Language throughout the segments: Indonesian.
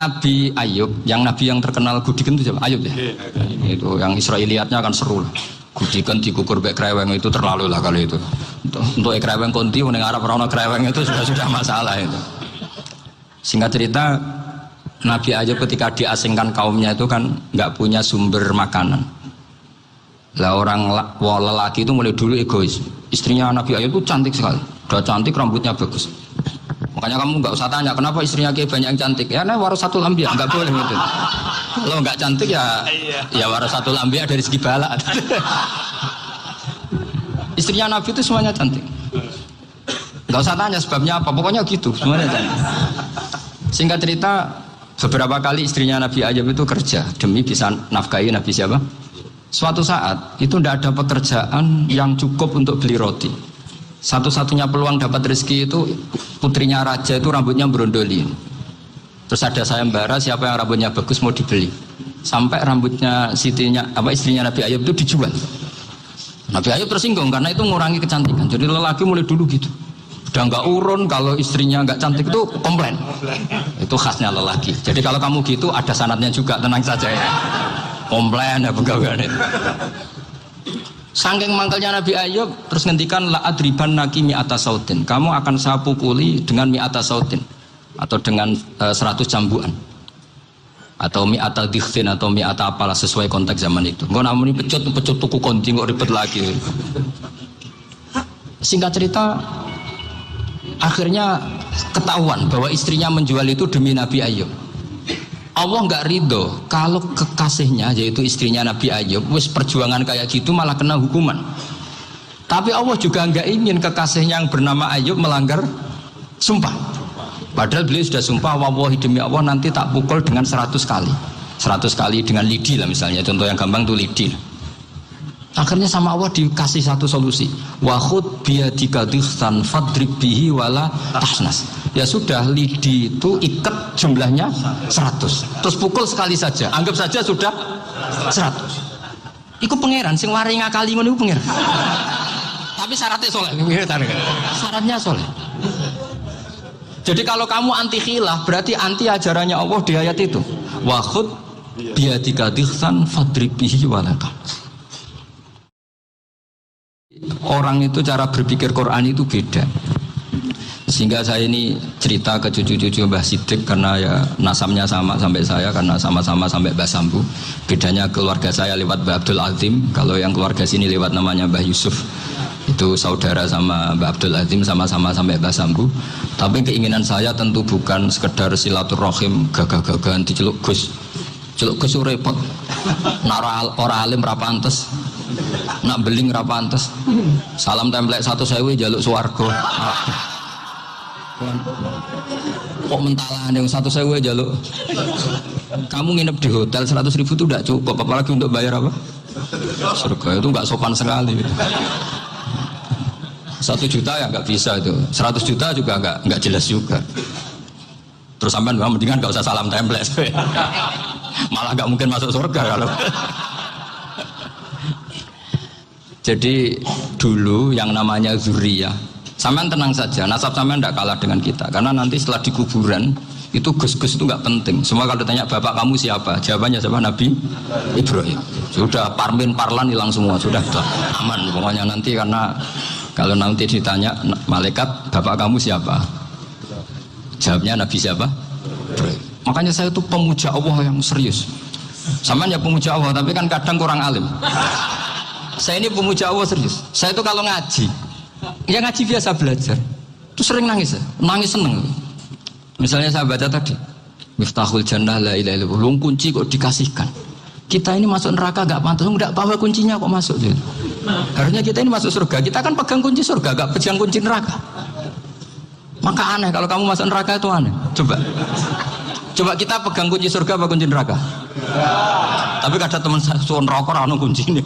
Nabi Ayub, yang nabi yang terkenal Gudiken itu siapa? Ayub ya? Itu yang Israiliyatnya kan seru lah. Gudiken dikukur bek kreweng itu terlalu lah kali itu. Untuk kreweng konti, yang Arab orang kreweng itu sudah masalah itu. Singkat cerita, Nabi Ayub ketika diasingkan kaumnya itu kan nggak punya sumber makanan. Lah orang lelaki itu mulai dulu egois. Istrinya Nabi Ayub itu cantik sekali, udah cantik, rambutnya bagus. Makanya kamu nggak usah tanya kenapa istrinya kayak banyak yang cantik. Ya, nah warasatul anbiya nggak boleh gitu. Kalau nggak cantik ya warasatul anbiya dari segi balak. Istrinya Nabi itu semuanya cantik. Nggak usah tanya sebabnya apa, pokoknya gitu semuanya cantik. Singkat cerita, beberapa kali istrinya Nabi Ayub itu kerja demi bisa nafkahi Nabi siapa? Suatu saat itu tidak ada pekerjaan yang cukup untuk beli roti. Satu-satunya peluang dapat rezeki itu putrinya raja itu rambutnya berondolin. Terus ada sayembara siapa yang rambutnya bagus mau dibeli. Sampai rambutnya istrinya Nabi Ayub itu dijual. Nabi Ayub tersinggung karena itu mengurangi kecantikan. Jadi lelaki mulai dulu gitu. Udah nggak urun kalau istrinya nggak cantik itu komplain. Itu khasnya lelaki. Jadi kalau kamu gitu ada sanadnya juga, tenang saja ya. Komplain ya pegawai itu. Saking mangkalnya Nabi Ayub terus ngendikan la adriban naki mi'ata sautin. Kamu akan saya pukuli dengan mi'ata sautin atau dengan 100 cambuan. Atau mi'ata dikhtin atau mi'ata apalah sesuai konteks zaman itu. Engko namun pecut tuku konci kok ribet lagi. Singkat cerita akhirnya ketahuan bahwa istrinya menjual itu demi Nabi Ayub. Allah nggak ridho kalau kekasihnya yaitu istrinya Nabi Ayub wis perjuangan kayak gitu malah kena hukuman. Tapi Allah juga nggak ingin kekasihnya yang bernama Ayub melanggar sumpah. Padahal beliau sudah sumpah, wallahi demi Allah nanti tak pukul dengan 100 kali. 100 kali dengan lidi lah misalnya, contoh yang gampang tuh lidi. Akhirnya sama Allah dikasih satu solusi. Wa khud biyadika dikhsan fadrib bihi wala tahnas. Ya sudah, lidi itu ikat jumlahnya 100. Terus pukul sekali saja. Anggap saja sudah 100. Iku pangeran sing wari ngakali ngono iku pangeran. Tapi syaratnya soleh. Syaratnya soleh. Jadi kalau kamu anti khilaf berarti anti ajarannya Allah di ayat itu. Wa khud biyadika dikhsan fadrib bihi wala tahnas. Orang itu cara berpikir Quran itu beda. Sehingga saya ini cerita ke cucu-cucu Mbah Siddiq karena ya nasabnya sama sampai saya karena sama-sama sampai Mbah Sambu. Bedanya keluarga saya lewat Mbah Abdul Azim, kalau yang keluarga sini lewat namanya Mbah Yusuf. Itu saudara sama Mbah Abdul Azim sama-sama sampai Mbah Sambu. Tapi keinginan saya tentu bukan sekedar silaturahim gagah-gagahan diceluk Gus. Celuk Gus repot. Nara ora alim ra pantes. Nak beling ra pantes. Salam templek 1.000 jaluk swarga. Kok mentalan yang 1.000 jaluk. Kamu nginep di hotel 100.000 itu tidak cukup, apalagi untuk bayar apa? Surga itu nggak sopan sekali. 1 juta ya nggak bisa itu. 100 juta juga nggak jelas juga. Terus sampai mendingan nggak usah salam templek. Malah nggak mungkin masuk surga kalau. Jadi dulu yang namanya zuriyah, sampean tenang saja, nasab sampean tidak kalah dengan kita, karena nanti setelah di kuburan itu gus-gus itu nggak penting. Semua kalau ditanya bapak kamu siapa, jawabannya siapa? Nabi Ibrahim. Sudah parmin parlan hilang semua, sudah aman pokoknya nanti. Karena kalau nanti ditanya malaikat bapak kamu siapa, jawabnya Nabi siapa? Ibrahim. Makanya saya itu pemuja Allah yang serius. Sampean ya pemuja Allah, tapi kan kadang kurang alim. Saya ini pemuja Allah serius. Saya itu kalau ngaji, ya ngaji biasa belajar, itu sering nangis seneng. Misalnya saya baca tadi, Miftahul Jannah la ilaha illallah, lung kunci kok dikasihkan. Kita ini masuk neraka gak pantas, enggak bawa kuncinya kok masuk. Harusnya kita ini masuk surga, kita kan pegang kunci surga, gak pegang kunci neraka. Maka aneh kalau kamu masuk neraka itu aneh. Coba kita pegang kunci surga apa kunci neraka? Tapi kadang teman saya suun rokok anu kunci ini.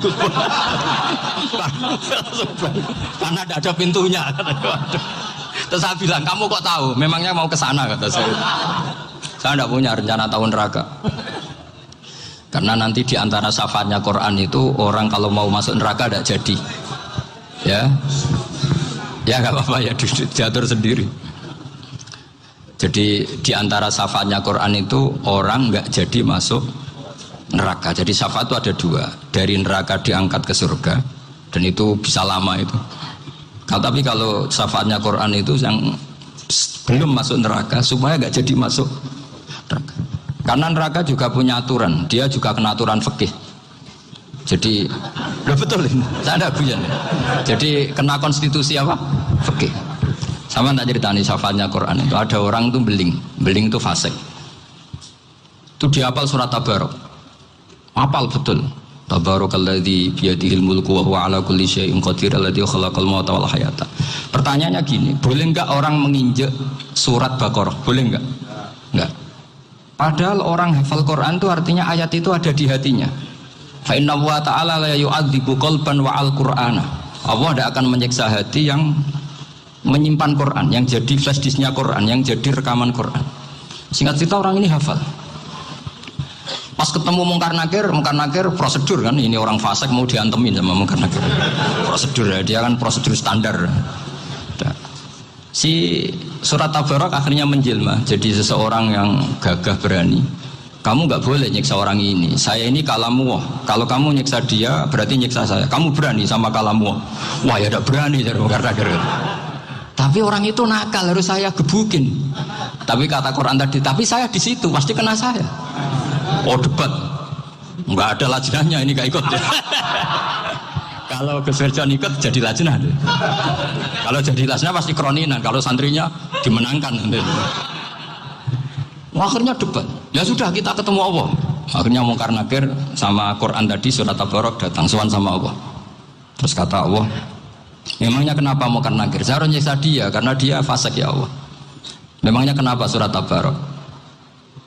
Karena tidak ada pintunya. Terus saya bilang, kamu kok tahu? Memangnya mau ke sana kata saya. Saya tidak punya rencana tahun neraka. Karena nanti di antara syafaatnya Quran itu orang kalau mau masuk neraka tidak jadi. Ya nggak apa-apa ya, diatur sendiri. Jadi di antara syafaatnya Quran itu orang nggak jadi masuk neraka. Jadi syafaat itu ada dua, dari neraka diangkat ke surga, dan itu bisa lama itu. Tapi kalau syafaatnya Quran itu yang belum masuk neraka supaya nggak jadi masuk neraka. Karena neraka juga punya aturan, dia juga kena aturan fikih. Jadi, udah betul ini, saya ada guyon. Jadi kena konstitusi apa? Fikih. Sama tak ceritani syafaatnya Quran itu ada orang tuh beling itu fasik. Itu dihafal surat Tabarok, hafal betul. Tabarakalladzi biyadihil mulku wa huwa ala kulli syai'in qadir alladzi khalaqal mauta wal hayata. Pertanyaannya gini, boleh enggak orang menginjek surat Baqarah? Boleh enggak? Enggak. Padahal orang hafal Quran itu artinya ayat itu ada di hatinya. Fa inna wa ta'ala la yu'adzibu qalban wa al-Qur'ana. Allah tidak akan menyiksa hati yang menyimpan Quran, yang jadi flash disknya Quran, yang jadi rekaman Quran. Singkat cerita orang ini hafal. Pas ketemu Mungkar Nakir prosedur kan, ini orang fasik mau diantemin sama Mungkar Nakir. Prosedur ya, dia kan prosedur standar. Si surat Tabarak akhirnya menjelma jadi seseorang yang gagah berani. Kamu nggak boleh nyiksa orang ini. Saya ini kalamu. Kalau kamu nyiksa dia, berarti nyiksa saya. Kamu berani sama kalamu. Wah ya tidak berani jadi Mungkar Nakir. Tapi orang itu nakal, harus saya gebukin. Tapi kata Quran tadi, tapi saya di situ pasti kena saya. Oh debat, nggak ada lajnahnya ini nggak ikut. Kalau Gus Firjan ikut jadi lajnah. Kalau jadi lajnah pasti kroninan. Kalau santrinya dimenangkan. Akhirnya debat. Ya sudah kita ketemu Allah. Akhirnya Mungkar Nakir sama Quran tadi surat Tabarok datang sowan sama Allah. Terus kata Allah, memangnya kenapa Mungkar Nakir? Saya harus nyiksa dia karena dia fasik ya Allah. Memangnya kenapa surat Tabarok?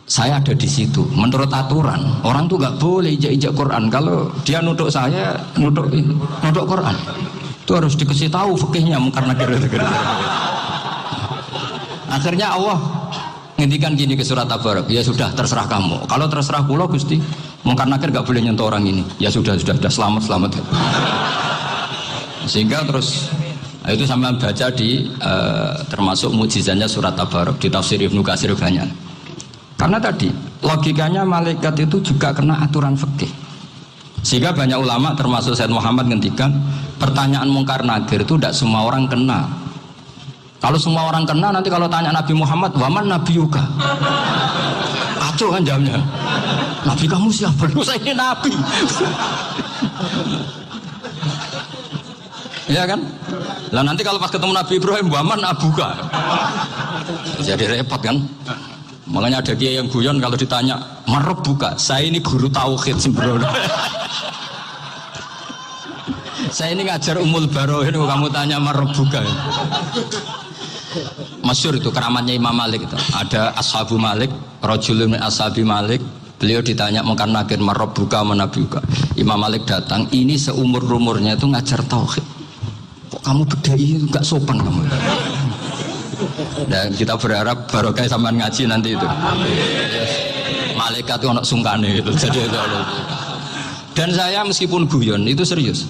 Saya ada di situ. Menurut aturan orang tuh nggak boleh injak-injak Quran. Kalau dia nutuk saya, nutuk Quran, itu harus dikasih tahu fikihnya Mungkar Nakir. Akhirnya Allah ngendikan gini ke surat Tabarok, ya sudah terserah kamu. Kalau terserah kula Gusti, Mungkar Nakir nggak boleh nyentuh orang ini. Ya sudah selamat. Sehingga terus itu sampai baca di termasuk mukjizatnya surat Tabarok di tafsir Ibnu Katsir banyak. Karena tadi logikanya malaikat itu juga kena aturan fikih. Sehingga banyak ulama termasuk Said Muhammad ngendikan pertanyaan Mungkar Nakir itu tidak semua orang kena. Kalau semua orang kena, nanti kalau tanya Nabi Muhammad, waman nabiyuka? Kacau kan jamnya. Nabi kamu siapa? Saya ini Nabi. Ya kan? Lah nanti kalau pas ketemu Nabi Ibrahim, waman abuka? Jadi repot kan? Makanya ada kiai yang guyon kalau ditanya, marab buka? Saya ini guru tauhid sembrono. Saya ini ngajar Umul Barohin, kamu tanya marab buka? Masyhur itu keramatnya Imam Malik itu. Ada Ashabu Malik, rajulun min ashabi Malik. Beliau ditanya Mungkar Nakir marab buka menabiuka. Imam Malik datang, ini seumur-umurnya itu ngajar tauhid. Kok kamu bedai enggak sopan kamu? Dan kita berharap barokah sampean ngaji nanti itu. Malaikat itu anak sungkane itu. Jadi itu. Dan saya meskipun guyon itu serius.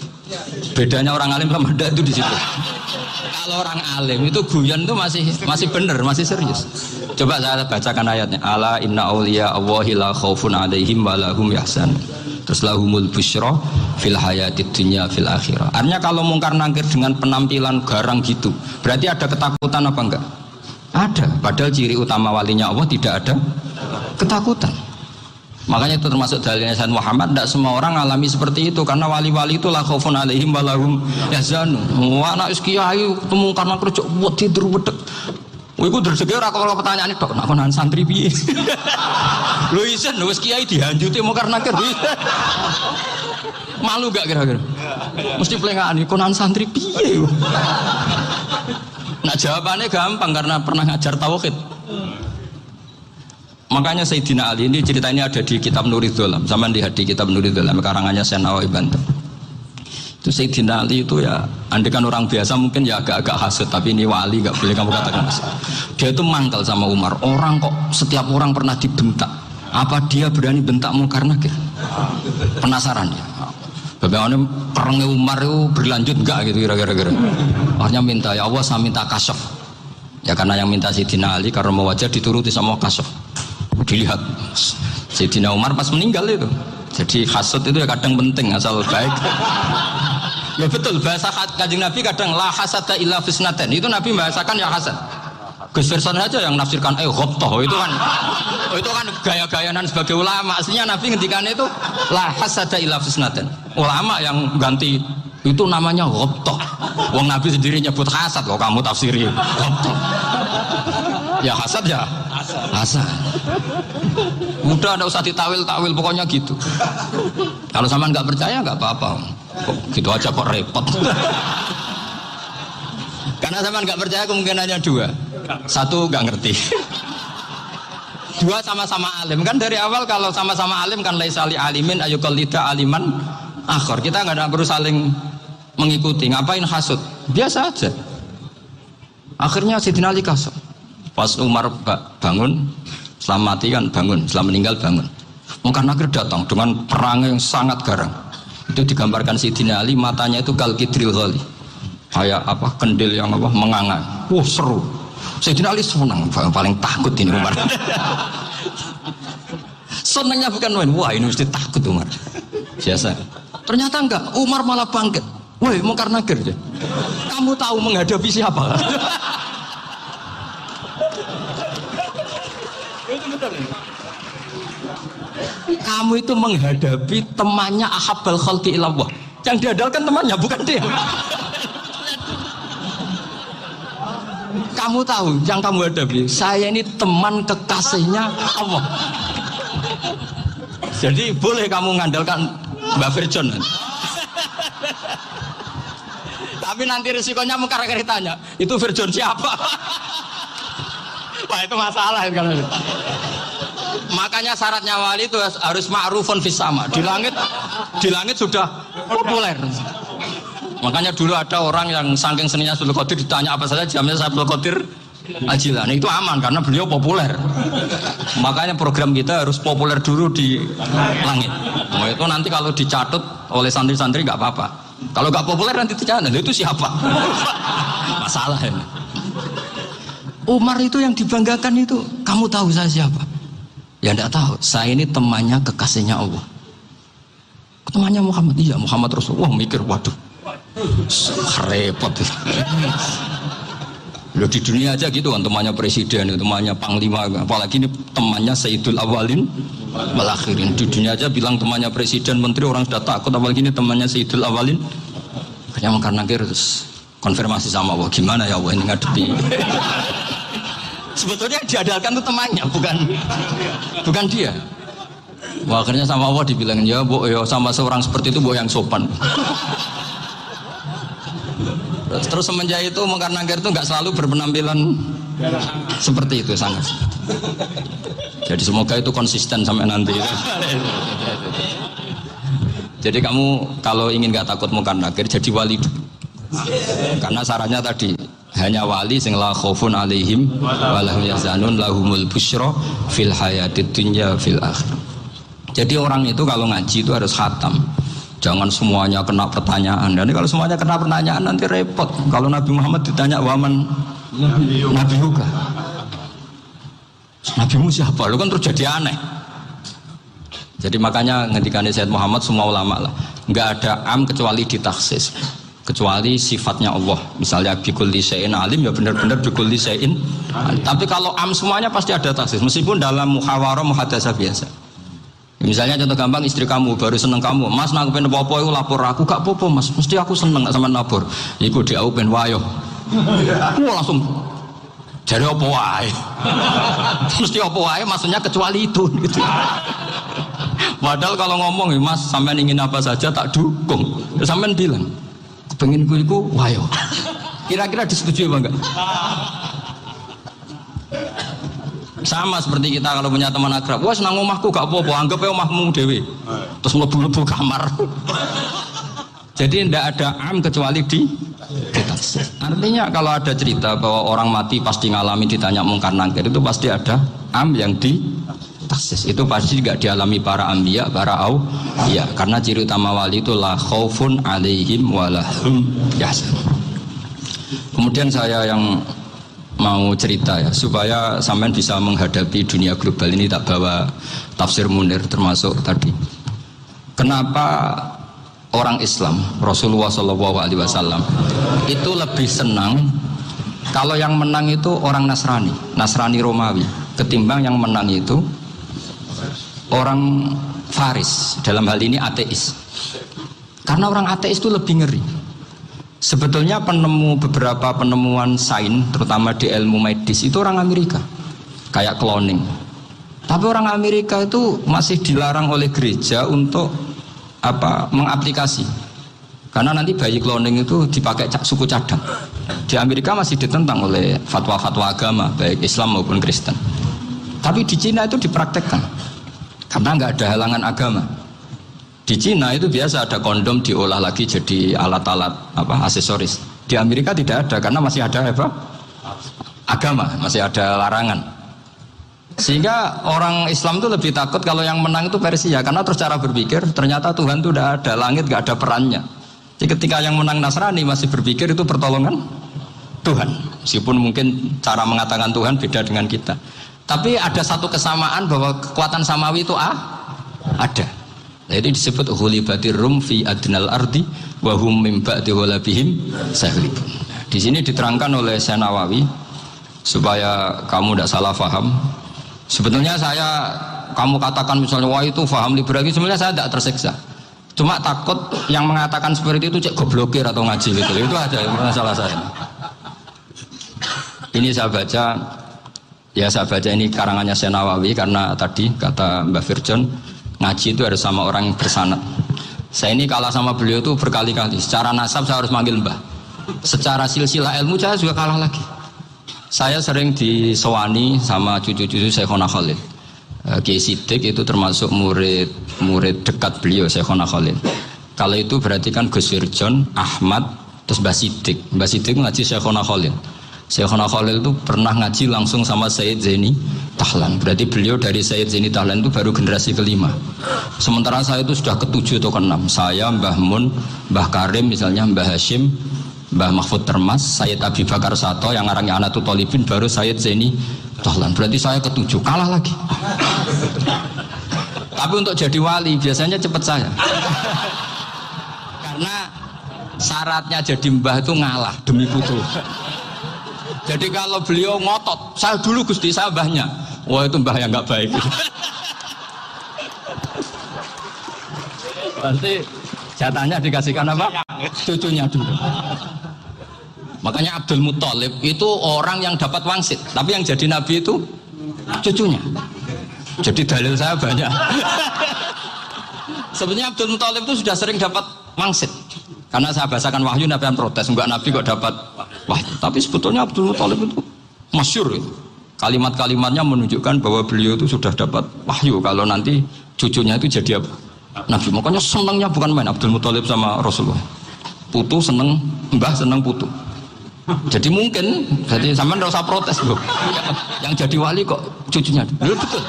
Bedanya orang alim sama ndak itu di situ. Kalau orang alim itu guyon itu masih benar, masih serius. Coba saya bacakan ayatnya. Ala inna auliya Allahi la khaufun alaihim wa lahum yahzan. Terus lahumul busyra fil hayatid dunya fil akhirah. Artinya kalau Mungkar Nakir dengan penampilan garang gitu, berarti ada ketakutan apa enggak? Ada. Padahal ciri utama walinya Allah tidak ada ketakutan. Makanya itu termasuk dalilnya Sayyid Muhammad, tidak semua orang alami seperti itu karena wali-wali itu la khaufun alaihim wa lahum yahzanun. Wah anak kiai ketemu karena kerja buat tidur wedek. Wih ku rezeki ora kalau pertanyaan itu, nak konan santri piye? Lho isen wis kiai dihanjuti Mungkar Nakir. Malu gak kira-kira? Mesti pelengahan konan santri piye? Nah jawabannya gampang karena pernah ngajar tauhid. Makanya Sayyidina Ali ini cerita ini ada di kitab Nuridh Dholam. Zaman lihat di kitab Nuridh Dholam karangannya Syekh Nawawi Banten. Itu Sayyidina Ali itu ya, andekan orang biasa mungkin ya agak-agak hasut, tapi ini wali gak boleh kamu katakan hasut. Dia itu mangkal sama Umar. Orang kok setiap orang pernah dibentak, apa dia berani bentak Mungkar Nakir? Penasaran dia. Bagaimana perangnya Umar itu berlanjut enggak gitu kira-kira. Akhirnya minta, ya Allah saya minta kasyaf. Ya karena yang minta Sayyidina Ali karena mau wajah dituruti sama kasuf. Dilihat Sayyidina Umar pas meninggal itu. Jadi hasud itu ya kadang penting asal baik. Ya betul, bahasa Kanjeng Nabi kadang la hasada illa fisnaten. Itu Nabi bahasakan ya hasad. Gus Verson aja yang nafsirkan ghobtoh itu kan gaya-gayanan sebagai ulama. Aslinya Nabi ngendikannya itu la hasada illa fisnaten. Ulama yang ganti itu namanya ghobtoh. Wong Nabi sendiri nyebut hasad kok kamu tafsiri ghobtoh. Ya hasad ya hasad. Udah, enggak usah ditawil-tawil, pokoknya gitu. Kalau sama nggak percaya nggak apa-apa. Kok gitu aja kok repot. Karena sama nggak percaya kemungkinannya dua. Satu nggak ngerti. Dua sama-sama alim. Kan dari awal kalau sama-sama alim kan laisali alimin ayuqallida aliman akhor. Kita nggak perlu saling mengikuti. Ngapain hasud? Biasa aja. Akhirnya Sayyidina Ali kasut. Pas Umar bangun, setelah mati kan bangun, setelah meninggal bangun. Mungkar Nakir datang dengan perang yang sangat garang. Itu digambarkan Sayyidina Ali, matanya itu kalkidril ghali, kayak apa, kendil yang apa, menganga. Seru. Sayyidina Ali senang, paling takut ini Umar. Senangnya bukan main, wah ini mesti takut Umar. Biasa. Ternyata enggak, Umar malah bangkit. Woi, Mungkar Nakir, kamu tahu menghadapi siapa? Kamu itu menghadapi temannya ahabbal khalqi ilallah. Yang diandalkan temannya bukan dia. Kamu tahu yang kamu hadapi, saya ini teman kekasihnya Allah. Jadi boleh kamu mengandalkan Mbak Virjon. Tapi nanti risikonya Mungkar Nakir tanya, itu Virjon siapa? Wah itu masalah kan. Makanya syaratnya wali itu harus ma'rufun fis sama. Di langit sudah populer. Makanya dulu ada orang yang saking seninya Abdul Qadir ditanya apa saja jamnya Abdul Qadir Al-Jilani, itu aman karena beliau populer. Makanya program kita harus populer dulu di langit. Nah, itu nanti kalau dicatut oleh santri-santri nggak apa-apa. Kalau nggak populer nanti dicatat itu siapa? Masalah ini. Umar itu yang dibanggakan itu, kamu tahu saya siapa? Ya enggak tahu, saya ini temannya kekasihnya Allah. Temannya Muhammad, iya Muhammad Rasulullah. Mikir, waduh, repot. Loh di dunia aja gitu kan, temannya presiden, temannya panglima, apalagi ini temannya Sayyidul Awalin wal Akhirin. Di dunia aja bilang temannya presiden, menteri, orang sudah takut, apalagi ini temannya Sayyidul Awalin. Akhirnya Mungkar Nakir terus konfirmasi sama Allah, gimana ya Allah ini ngadepi. Sebetulnya diandalkan itu temannya, bukan dia. Wah, akhirnya sama Allah dibilang, ya bu, ya sama seorang seperti itu bu yang sopan. Terus semenjak itu Mungkar Nakir itu nggak selalu berpenampilan seperti itu sangat. Jadi semoga itu konsisten sampai nanti. Jadi kamu kalau ingin nggak takut Mungkar Nakir, jadi wali dulu. Karena syaratnya tadi hanya wali sing la khaufun alaihim wa lahum yahzanun lahumul busyra fil hayatid dunya fil akhirah. Jadi orang itu kalau ngaji itu harus khatam. Jangan semuanya kena pertanyaan. Dan kalau semuanya kena pertanyaan nanti repot. Kalau Nabi Muhammad ditanya waman Nabi juga. Nabimu siapa? Lu kan terus jadi aneh. Jadi makanya ngendikane Sayyid Muhammad semua ulama lah, enggak ada am kecuali ditaksis. Kecuali sifatnya Allah, misalnya bikulli syai'in alim, ya benar-benar bikulli syai'in alim. Tapi kalau am semuanya pasti ada taksis, meskipun dalam muhawarah muhadasah biasa. Misalnya contoh gampang, istri kamu baru seneng kamu, mas nak pengen apa-apa itu lapor aku, gak apa-apa mas, mesti aku seneng gak sama lapor. Iku dia pengen wayo, langsung jadi apa wae, mesti apa wae, maksudnya kecuali itu. Gitu. Padahal kalau ngomong, mas sampean ingin apa saja tak dukung, sampean bilang. Pengen kuliku, wayo. Kira-kira disetujui apa enggak? Sama seperti kita kalau punya teman akrab, wah senang omahku gak apa-apa, anggap ya omahmu dewe. Terus mlebu-mlebu kamar. Jadi tidak ada am kecuali di ditaksis. Artinya kalau ada cerita bahwa orang mati pasti ngalami ditanya Mungkar Nakir, itu pasti ada am yang di taksis. Itu pasti juga dialami para anbiya, para auliya. Karena ciri utama wali itu la khaufun alaihim wa lahum yahzanun. Kemudian saya yang mau cerita ya supaya sampean bisa menghadapi dunia global ini, tak bawa tafsir Munir termasuk tadi. Kenapa orang Islam Rasulullah SAW itu lebih senang kalau yang menang itu orang Nasrani Romawi ketimbang yang menang itu orang Faris, dalam hal ini ateis. Karena orang ateis itu lebih ngeri. Sebetulnya beberapa penemuan sains, terutama di ilmu medis, itu orang Amerika, kayak cloning. Tapi orang Amerika itu masih dilarang oleh gereja untuk mengaplikasi. Karena nanti bayi cloning itu dipakai suku cadang. Di Amerika masih ditentang oleh fatwa-fatwa agama, baik Islam maupun Kristen. Tapi di Cina itu dipraktekkan. Karena nggak ada halangan agama. Di Cina itu biasa ada kondom diolah lagi jadi alat-alat aksesoris. Di Amerika tidak ada karena masih ada agama, masih ada larangan. Sehingga orang Islam itu lebih takut kalau yang menang itu Persia, karena terus cara berpikir ternyata Tuhan itu tidak ada, langit nggak ada perannya. Jadi ketika yang menang Nasrani masih berpikir itu pertolongan Tuhan, meskipun mungkin cara mengatakan Tuhan beda dengan kita. Tapi ada satu kesamaan bahwa kekuatan samawi itu ada. Nah, itu disebut ghulibatir rum fi adnal ardi wa hum min ba'di ghalabihim sahlibun. Di sini diterangkan oleh Syekh Nawawi supaya kamu tidak salah paham. Sebetulnya kamu katakan misalnya wah itu paham liberalisme, sebenarnya saya tidak tersiksa. Cuma takut yang mengatakan seperti itu cek goblokir atau ngaji gitu. Itu aja masalah saya. Ini saya baca ini karangannya Syekh Nawawi karena tadi kata Mbah Firjon ngaji itu harus sama orang yang bersanad. Saya ini kalah sama beliau itu berkali-kali. Secara nasab saya harus manggil Mbah. Secara silsilah ilmu saya juga kalah lagi. Saya sering disewani sama cucu-cucu Syekhona Khalil. Kiai Sidik itu termasuk murid dekat beliau Syekhona Khalil. Kalau itu berarti kan Gus Firjon, Ahmad, terus Mbah Sidik. Mbah Sidik ngaji Syekhona Khalil. Syekhona Khalil itu pernah ngaji langsung sama Sayyid Zaini Tahlan. Berarti beliau dari Sayyid Zaini Tahlan itu baru generasi kelima. Sementara saya itu sudah ketujuh atau keenam. Saya, Mbah Mun, Mbah Karim misalnya, Mbah Hashim, Mbah Mahfud Termas, Sayyid Abi Bakar Sato yang ngarangnya Anatul Talibin, baru Sayyid Zaini Tahlan. Berarti saya ketujuh, kalah lagi. Tapi untuk jadi wali biasanya cepat saya. Karena syaratnya jadi mbah itu ngalah demi putu. Jadi kalau beliau ngotot, saya dulu Gusti, saya mbahnya. Wah itu mbah yang nggak baik. Nanti jatahnya dikasihkan apa? Cucunya dulu. Makanya Abdul Muthalib itu orang yang dapat wangsit, tapi yang jadi nabi itu cucunya. Jadi dalil saya banyak. Sebenarnya Abdul Muthalib itu sudah sering dapat wangsit. Karena saya bahasakan wahyu, Nabi yang protes, enggak Nabi kok dapat wahyu. Tapi sebetulnya Abdul Muthalib itu masyhur itu. Kalimat-kalimatnya menunjukkan bahwa beliau itu sudah dapat wahyu kalau nanti cucunya itu jadi Nabi. Makanya senangnya bukan main Abdul Muthalib sama Rasulullah. Putu seneng, mbah seneng putu. Jadi mungkin, jadi sampean enggak usah protes, Bro. Yang jadi wali kok cucunya. Betul.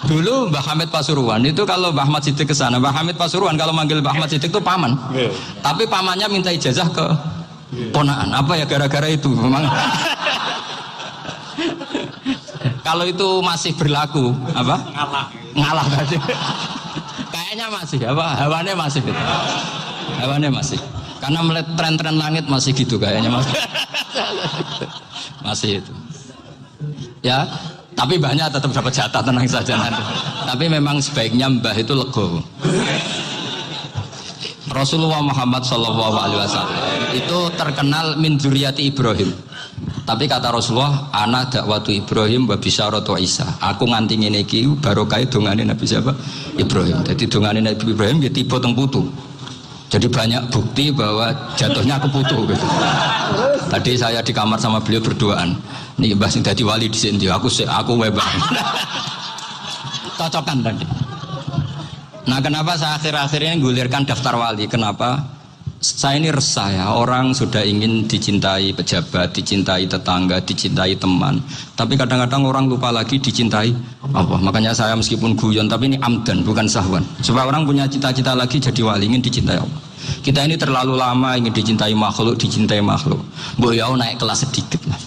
Dulu Mbah Hamid Pasuruan itu kalau Mbah Ahmad Siddiq ke sana, Mbah Hamid Pasuruan kalau manggil Mbah Ahmad Siddiq itu paman. Tapi pamannya minta ijazah ke ponaan. Apa ya gara-gara itu memang. Kalau itu masih berlaku apa? Ngalah tadi. Kayaknya masih hawannya masih gitu. Hawannya masih. Karena melihat tren-tren langit masih gitu kayaknya masih. Masih itu. Ya. Tapi banyak tetap dapat jatah, tenang saja nanti. Tapi memang sebaiknya mbah itu legowo. Rasulullah Muhammad SAW itu terkenal min dzurriyyati Ibrahim. Tapi kata Rasulullah, ana dakwatu Ibrahim wa bisyaratu Isa. Aku nganti ngene iki barokah dongane Nabi siapa? Ibrahim. Jadi dongane Nabi Ibrahim ya tiba teng putu. Jadi banyak bukti bahwa jatuhnya aku putu gitu. Tadi saya di kamar sama beliau berduaan. Nih mbah sing dadi wali di sini, aku webah. Cocokan tadi. Nah kenapa saya akhir-akhirnya gulirkan daftar wali? Kenapa? Saya ini resah ya, orang sudah ingin dicintai pejabat, dicintai tetangga, dicintai teman. Tapi kadang-kadang orang lupa lagi dicintai Allah. Makanya saya meskipun guyon, tapi ini amdan, bukan sahwan. Supaya orang punya cita-cita lagi jadi wali, ingin dicintai Allah. Kita ini terlalu lama ingin dicintai makhluk. Mbok ya naik kelas sedikit lah.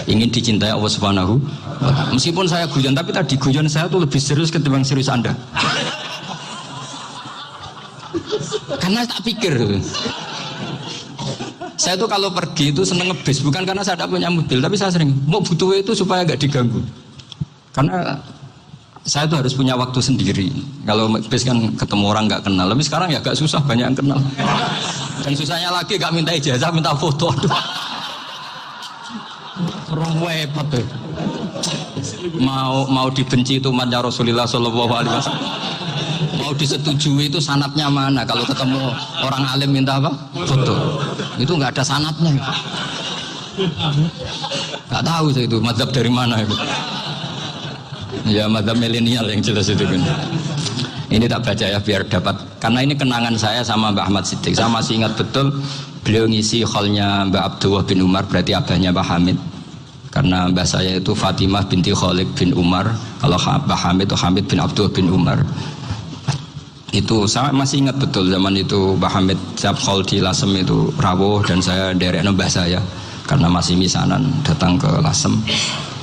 ingin dicintai Allah Subhanahu wa Ta'ala. Meskipun saya guyon, tapi tadi guyon saya tuh lebih serius ketimbang serius Anda. Karena tak pikir. Saya tuh kalau pergi itu seneng ngebis, bukan karena saya tidak punya mobil, tapi saya sering mau butuh itu supaya nggak diganggu. Karena saya tuh harus punya waktu sendiri. Kalau bis kan ketemu orang nggak kenal, tapi sekarang ya agak susah, banyak yang kenal. Dan susahnya lagi nggak minta ijazah, minta foto. Aduh. Orang repot tuh. Mau dibenci itu umatnya Rasulullah Shallallahu Alaihi Wasallam. Mau disetujui itu sanatnya mana? Kalau ketemu orang alim minta apa? Foto. Itu nggak ada sanatnya. Nggak tahu saya itu mazhab dari mana itu. Ya mazhab milenial yang jelas itu kan. Ini tak baca ya biar dapat, karena ini kenangan saya sama Mbak Ahmad Siddiq. Saya masih ingat betul beliau ngisi kholnya Mbak Abdullah bin Umar, berarti abahnya Mbak Hamid. Karena mbah saya itu Fatimah binti Khalid bin Umar, kalau Mbak Hamid itu Hamid bin Abdullah bin Umar. Itu saya masih ingat betul zaman itu Mbah Hamid siap khol di Lasem itu rawuh, dan saya derek mbah saya karena masih misanan datang ke Lasem.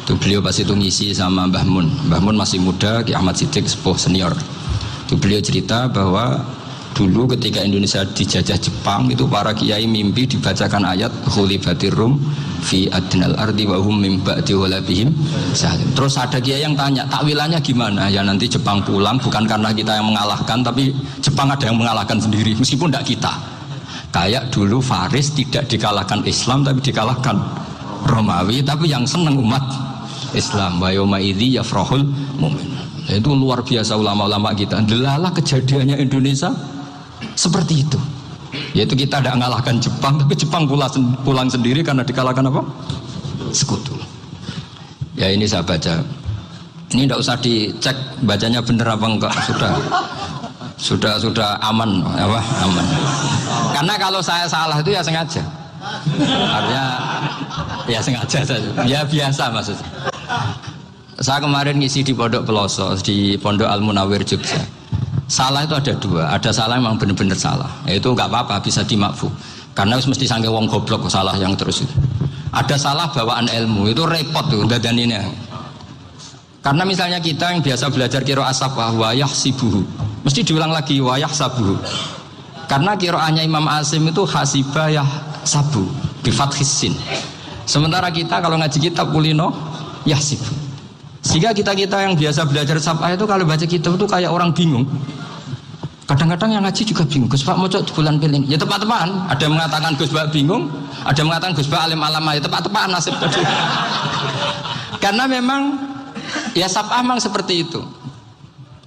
Itu beliau pas itu ngisi sama Mbah Mun. Mbah Mun masih muda, Ki Ahmad Siddiq sepuh senior. Itu beliau cerita bahwa dulu ketika Indonesia dijajah Jepang itu para kiai mimpi dibacakan ayat khulifatir rum fi adnal ardi wa hum min ba'di walabihim. Terus ada kiai yang tanya, takwilannya gimana? Ya nanti Jepang pulang bukan karena kita yang mengalahkan, tapi Jepang ada yang mengalahkan sendiri meskipun tidak kita. Kayak dulu Faris tidak dikalahkan Islam tapi dikalahkan Romawi, tapi yang senang umat Islam. Wa yauma idzi yafrahul mu'min. Itu luar biasa ulama-ulama kita. Delalah kejadiannya Indonesia seperti itu. Yaitu kita tidak mengalahkan Jepang, tapi Jepang pulang sendiri karena dikalahkan apa? Sekutu. Ya ini saya baca. Ini tidak usah dicek bacanya benar apa enggak, sudah aman, apa? Aman. Karena kalau saya salah itu ya sengaja. Artinya ya sengaja saja. Ya biasa maksudnya. Saya kemarin ngisi di Pondok Peloso, di Pondok Al Munawir Jogja. Salah itu ada dua, ada salah yang memang benar-benar salah. Itu nggak apa-apa, bisa dimakfu. Karena mesti sangke wong goblok salah yang terus itu. Ada salah bawaan ilmu, itu repot tuh dadaninya. Karena misalnya kita yang biasa belajar qiraat safah wa yahsibuhu, mesti diulang lagi wa yahsabuhu. Karena qiraatnya Imam Asim itu hasibah yahsabu bi fathis sin. Sementara kita kalau ngaji kitab kulino yahsibu. Sehingga kita yang biasa belajar safah itu kalau baca kitab itu kayak orang bingung. Kadang-kadang yang ngaji juga bingung. Gus Pak mau cok bulan piling. Ya tepat-tepatan. Ada yang mengatakan Gus Pak bingung, ada yang mengatakan Gus Pak alim alama. Ya tepat-tepatan nasib tadi. Karena memang ya safah memang seperti itu.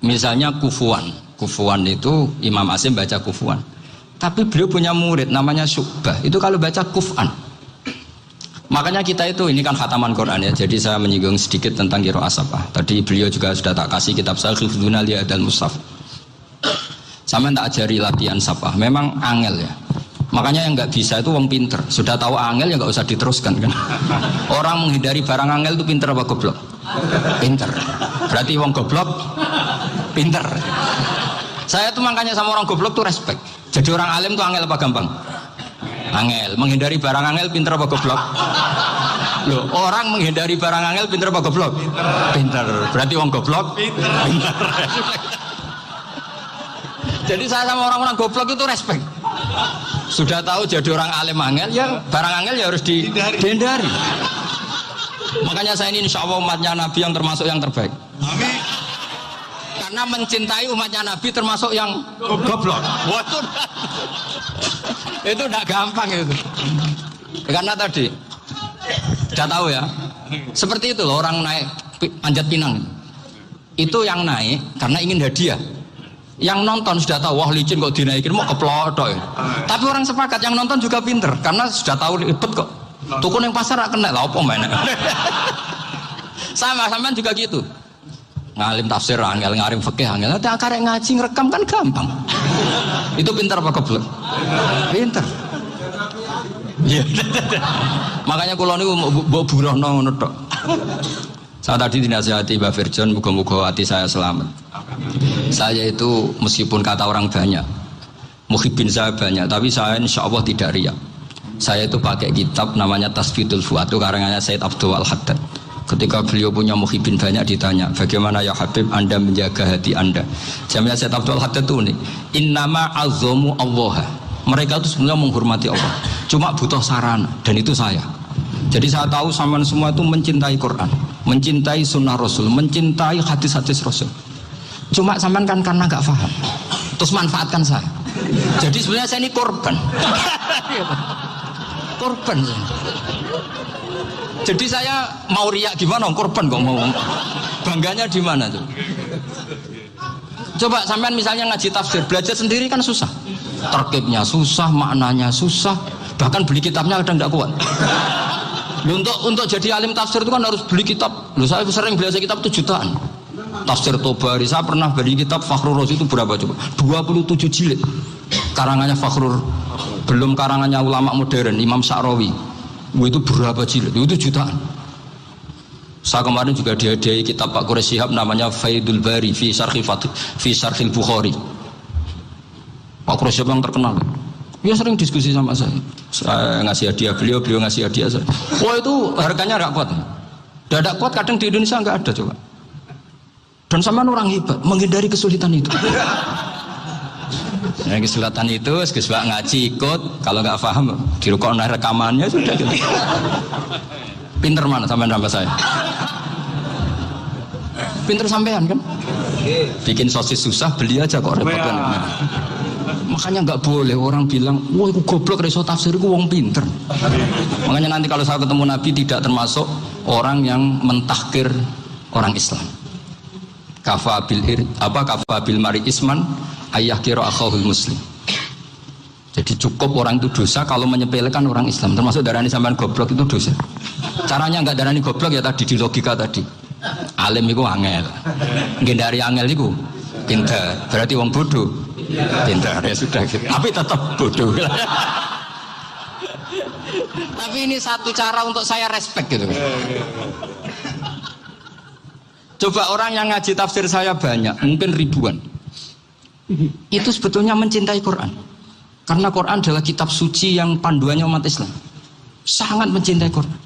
Misalnya kufuan. Kufuan itu Imam Asim baca kufuan. Tapi beliau punya murid namanya Syu'bah. Itu kalau baca kuf'an. Makanya kita itu, ini kan khataman Quran ya, jadi saya menyinggung sedikit tentang qiraat safah. Tadi beliau juga sudah tak kasih kitab saya Hifdzuna li Adal Mushaf. Sama tak ajari latihan safah, memang angel ya. Makanya yang nggak bisa itu wong pinter, sudah tahu angel ya nggak usah diteruskan kan. Orang menghindari barang angel itu pinter apa goblok? Pinter. Berarti wong goblok pinter. Saya tuh makanya sama orang goblok tuh respect. Jadi orang alim tuh angel apa gampang? Angel. Menghindari barang angel pinter apa goblok? Loh, orang menghindari barang angel pinter apa goblok? Pinter. Berarti wong goblok pinter. Jadi saya sama orang-orang goblok itu respect. Sudah tahu jadi orang alim angel, ya barang angel ya harus dihindari. Makanya saya ini insya Allah umatnya Nabi yang termasuk yang terbaik. Amin. Karena mencintai umatnya Nabi termasuk yang goblok. Waduh. Itu tidak gampang itu. Karena tadi sudah tahu ya. Seperti itu loh orang naik Panjat Pinang. Itu yang naik karena ingin hadiah. Yang nonton sudah tahu wah licin kok dinaikin mau keplotok ya. Tapi orang sepakat yang nonton juga pinter karena sudah tahu ribet kok. Tukun yang pasar gak kena lah apa mainnya. Sama juga gitu. Ngalim tafsir angel, ngalim fikih angel. Nanti akarek ngaji ngerekam kan gampang. Itu pinter apa goblok? Pinter. Makanya kula niku mbok burohno ngono tok. Saya tadi dinasihati Mbak Virjon, muga-muga hati saya selamat. Saya itu meskipun kata orang banyak, muhibbin saya banyak, tapi saya insya Allah tidak riya. Saya itu pakai kitab namanya Tasfitul Fuad, itu karangannya Said Abdul Al-Haddad. Ketika beliau punya muhibin banyak ditanya, bagaimana ya Habib Anda menjaga hati Anda? Jamnya Said Abdul Al-Haddad itu unik. Innama azzamu Allah. Mereka itu sebenarnya menghormati Allah, cuma butuh sarana, dan itu saya. Jadi saya tahu sampean semua itu mencintai Quran, mencintai sunnah Rasul, mencintai hadis-hadis Rasul. Cuma sampean kan karena nggak paham, terus manfaatkan saya. Jadi sebenarnya saya ini korban. Korban saya. Jadi saya mau riak gimana? Korban kok mau. Bangganya di mana tuh? Coba sampean misalnya ngaji tafsir, belajar sendiri kan susah. Terkibnya susah, maknanya susah, bahkan beli kitabnya kadang tidak kuat. Untuk jadi alim tafsir itu kan harus beli kitab. Loh, saya sering belajar kitab itu jutaan. Tafsir Tobari, saya pernah beli kitab Fakhrur Razi itu berapa coba? 27 jilid. Karangannya Fakhrur, belum karangannya ulama modern Imam Sa'rawi. Itu berapa jilid? Itu jutaan. Saya kemarin juga dihadiahi kitab Pak Quraish Shihab namanya Faidul Bari fi Syarhil Bukhari. Pak Quraish Shihab yang terkenal. Dia sering diskusi sama saya. Saya ngasih hadiah beliau ngasih hadiah saya. Wah, itu harganya nggak kuat. Tidak kuat, kadang di Indonesia nggak ada coba. Dan sama orang hebat menghindari kesulitan itu. Yang kesulitan itu, sebab ngaji ikut, kalau nggak paham dirukon rekamannya sudah gitu. Pinter mana sampean sama saya? Pinter sampean kan? Bikin sosis susah, beli aja kok repot kan. Makanya nggak boleh orang bilang, wah aku goblok reso tafsir, aku wong pinter. Makanya nanti kalau saya ketemu Nabi tidak termasuk orang yang mentahkir orang Islam. Kafabil mari isman ayah kira akhahul muslim. Jadi cukup orang itu dosa kalau menyepelekan orang Islam, termasuk darani sampean goblok itu dosa. Caranya nggak darani goblok ya tadi di logika tadi. Alim itu angel, ngendari angel itu pinter, berarti wong bodoh. Pintar ya sudah gitu. Tapi tetap bodoh. Tapi ini satu cara untuk saya respect gitu. Coba orang yang ngaji tafsir saya banyak, mungkin ribuan. Itu sebetulnya mencintai Quran. Karena Quran adalah kitab suci yang panduannya umat Islam. Sangat mencintai Quran.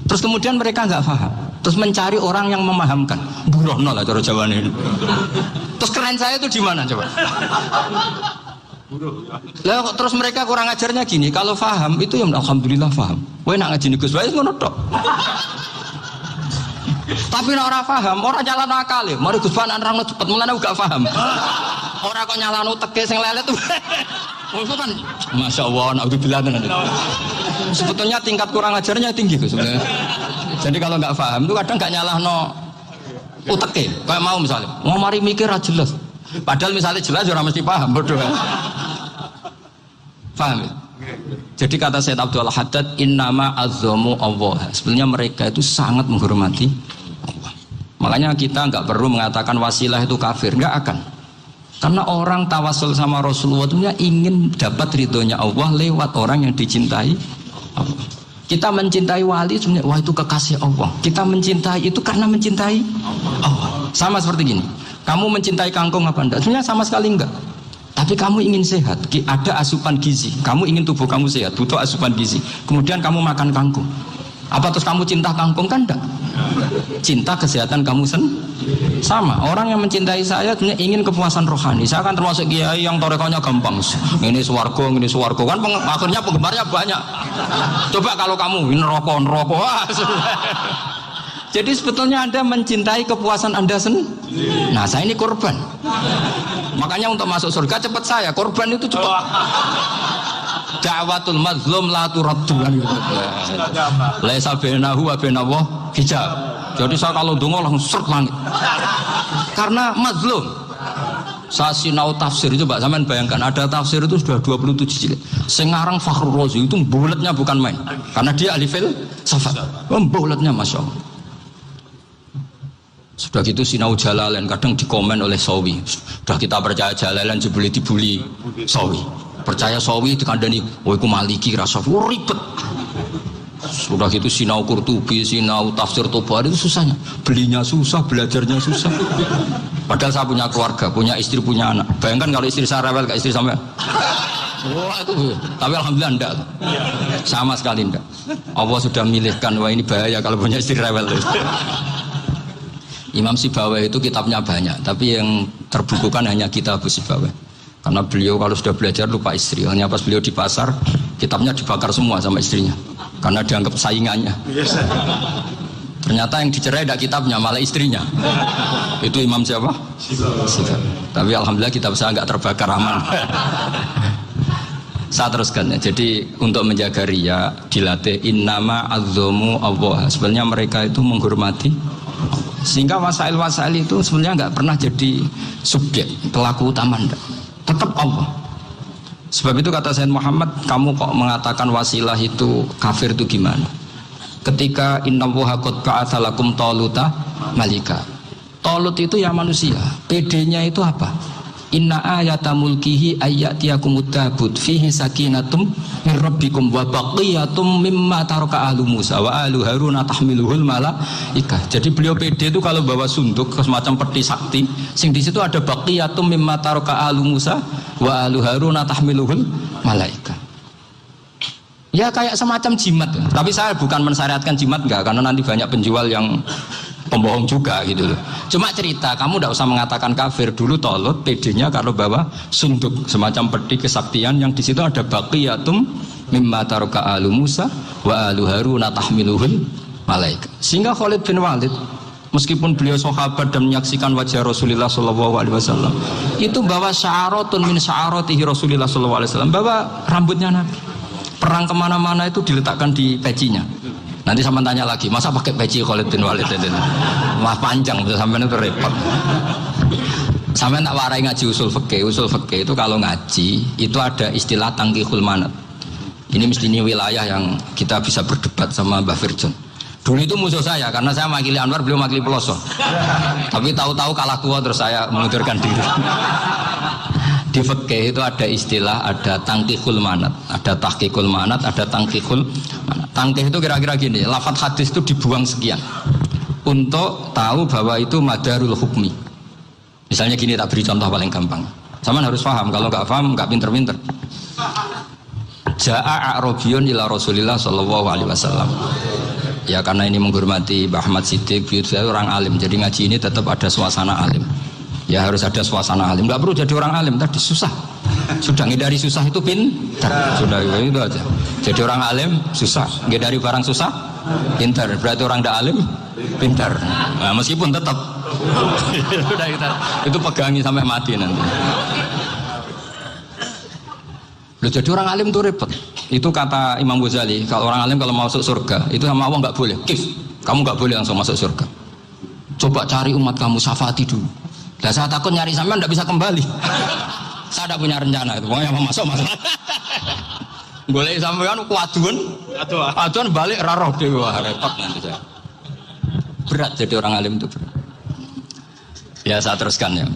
Terus kemudian mereka nggak paham. Terus mencari orang yang memahamkan. Burono lah cara Jawa ini. Terus keren saya itu di mana coba? Lah terus mereka kurang ajarnya gini, kalau paham itu ya alhamdulillah paham. Kowe nak ngaji Gus Bae ngono tok. Tapi nek ora paham, ora nyalano akale. Mari Gus Bae nerangno cepet mulane gak paham. Ora kok nyalano teke sing lelet tuh. Itu kan Masya Allah, naudzubillah. Sebetulnya tingkat kurang ajarnya tinggi Gus. Jadi kalau nggak paham itu kadang nggak nyalahno uteke. Kayak mau misalnya, mau mari mikir aja jelas. Padahal misalnya jelas orang mesti paham, bodoh. Paham ya? Jadi kata Said Abdul Haddad, innama azzamu Allah. Sebenarnya mereka itu sangat menghormati Allah. Makanya kita nggak perlu mengatakan wasilah itu kafir, nggak akan. Karena orang tawasul sama Rasulullah itu ingin dapat ridhonya Allah lewat orang yang dicintai Allah. Kita mencintai wali sebenarnya, wah itu kekasih Allah. Kita mencintai itu karena mencintai Allah. Sama seperti gini, kamu mencintai kangkung apa enggak? Sebenarnya sama sekali enggak. Tapi kamu ingin sehat, ada asupan gizi. Kamu ingin tubuh kamu sehat, butuh asupan gizi. Kemudian kamu makan kangkung. Apa terus kamu cinta kangkung? Kan enggak. Cinta kesehatan kamu sama. Orang yang mencintai saya ingin kepuasan rohani. Saya kan termasuk kiai yang torekonya gampang. Ini swarga, kan akhirnya penggemarnya banyak. Coba kalau kamu ini neraka. Jadi sebetulnya Anda mencintai kepuasan Anda sendiri. Nah, saya ini korban. Makanya untuk masuk surga cepat saya. Korban itu cepat. Da'watul mazlum la turaddu. Laisa bainahu wa bainallah hijab. Jadi saya kalau donga langsung seret langit. Karena mazlum. Saya sinau tafsir itu, Pak, sampean bayangkan ada tafsir itu sudah 27 jilid. Sing ngarang Fakhrur Razi itu buletnya bukan main. Karena dia ahli filsafat. Buletnya Masya Allah. Sudah gitu sinau Jalalain kadang dikomen oleh Sawi. Sudah kita percaya Jalalain jebule dibuli Sawi. Percaya Sawi dikandani, "Oh iku Maliki rasa ribet." Sudah gitu sinau Qurtubi, sinau tafsir Tobari itu susahnya. Belinya susah, belajarnya susah. Padahal saya punya keluarga, punya istri, punya anak. Bayangkan kalau istri saya rewel kayak istri sampai. Wah itu, tapi alhamdulillah enggak, sama sekali enggak. Allah sudah milihkan, wah ini bahaya kalau punya istri rewel. Imam Sibawai itu kitabnya banyak, tapi yang terbukukan hanya kitab Sibawai. Karena beliau kalau sudah belajar lupa istri, hanya pas beliau di pasar, kitabnya dibakar semua sama istrinya, karena dianggap saingannya. Ternyata yang dicerai tidak kitabnya, malah istrinya. Itu Imam siapa? Sibawai. Tapi alhamdulillah kitab saya nggak terbakar, aman. Saya teruskan ya. Jadi untuk menjaga riya dilatih innama azzamu Allah. Sebenarnya mereka itu menghormati, sehingga wasail itu sebenarnya nggak pernah jadi subjek pelaku utama, enggak. Tetap Allah. Sebab itu kata Sayyid Muhammad, kamu kok mengatakan wasilah itu kafir itu gimana? Ketika innallaha qad ba'atsa lakum taluta malika. Talut itu ya manusia. PD-nya itu apa? Inna ayata mulkihi ayyatiyakumud tabut fihi sakinatum min rabbikum wa baqiyatum mimma taraka ahlu Musa wa ahlu Harun tahmiluhul malaikah. Jadi beliau pede itu kalau bawa sunduk semacam peti sakti, sing di situ ada baqiyatum mimma taraka ahlu Musa wa ahlu Harun tahmiluhul malaikah. Ya kayak semacam jimat. Tapi saya bukan mensyariatkan jimat enggak, karena nanti banyak penjual yang pembohong juga gitu loh. Cuma cerita, kamu tidak usah mengatakan kafir. Dulu Talut PD-nya kalau bawa sunduk semacam peti kesaktian yang di situ ada baqiyatum mimma taraka alu Musa wa alu Harun tahmiluhul malaika. Sehingga Khalid bin Walid meskipun beliau sahabat dan menyaksikan wajah Rasulullah SAW, itu bawa sya'aratun min sya'aratihi Rasulullah SAW, bawa rambutnya Nabi. Perang kemana-mana itu diletakkan di pecinya. Nanti sama tanya lagi, masa pakai peci Khalid bin Walid itu? Wah panjang, sampai itu repot. Sampai tak warai ngaji usul fikih. Usul fikih itu kalau ngaji itu ada istilah tangkihul manat. Ini mesti ini wilayah yang kita bisa berdebat sama Mbah Firjon. Dulu itu musuh saya karena saya makili Anwar, beliau makili Peloso. Tapi tahu-tahu kalah tua terus saya mengundurkan diri. Di fikih itu ada istilah, ada tangkihul manat, ada tahqiqul manat, ada tangkihul manat. Tangkih itu kira-kira gini, lafadz hadis itu dibuang sekian untuk tahu bahwa itu madarul hukmi. Misalnya gini, tak beri contoh paling gampang. Sama harus paham, kalau nggak paham nggak pinter-pinter. Ja'a a'rabiyun ila Rasulillah sallallahu alaihi wasallam. Ya karena ini menghormati Mbah Ahmad Siddiq, saya orang alim, jadi ngaji ini tetap ada suasana alim. Ya harus ada suasana alim, nggak perlu jadi orang alim, tadi susah. Sudah ngindari susah itu pintar, sudah itu aja. Jadi orang alim susah, ngindari barang susah pintar, berarti orang tidak alim pintar. Nah, meskipun tetap sudah itu pegangi sampai mati nanti. Loh, jadi orang alim itu repot. Itu kata Imam Ghazali, kalau orang alim kalau mau masuk surga itu sama Allah nggak boleh. Kif, kamu nggak boleh langsung masuk surga. Coba cari umat kamu, syafaati dulu. Dan saya takut nyari sampean tidak bisa kembali. Saya tidak punya rencana itu. Pokoknya mau masuk. Boleh sampean kuaduan balik raroh dewa repot nanti saya. Berat jadi orang alim itu berat. Ya saya teruskan ya.